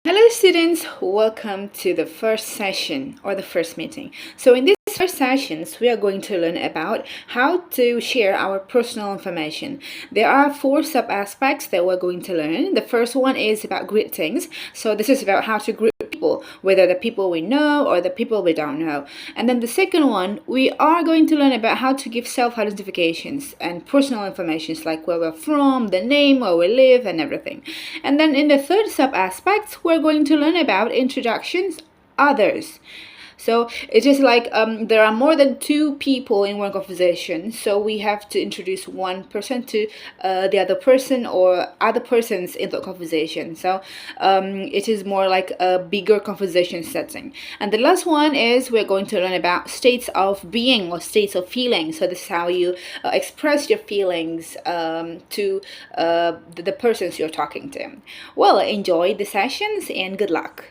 Hello students, welcome to the first session or the first meeting. So in these first sessions, we are going to learn about how to share our personal information. There are 4 sub-aspects that we're going to learn. The first one is about greetings. So this is about how to greet people, whether the people we know or the people we don't know. And then the second one, we are going to learn about how to give self-identifications and personal information like where we're from, the name, where we live, and everything. And then in the third sub-aspect, we're going to learn about introductions, others. So it is like there are more than 2 people in one conversation, so we have to introduce one person to the other person or other persons in the conversation. So it is more like a bigger conversation setting. And the last one is we're going to learn about states of being or states of feeling. So this is how you express your feelings to the persons you're talking to. Well, enjoy the sessions and good luck.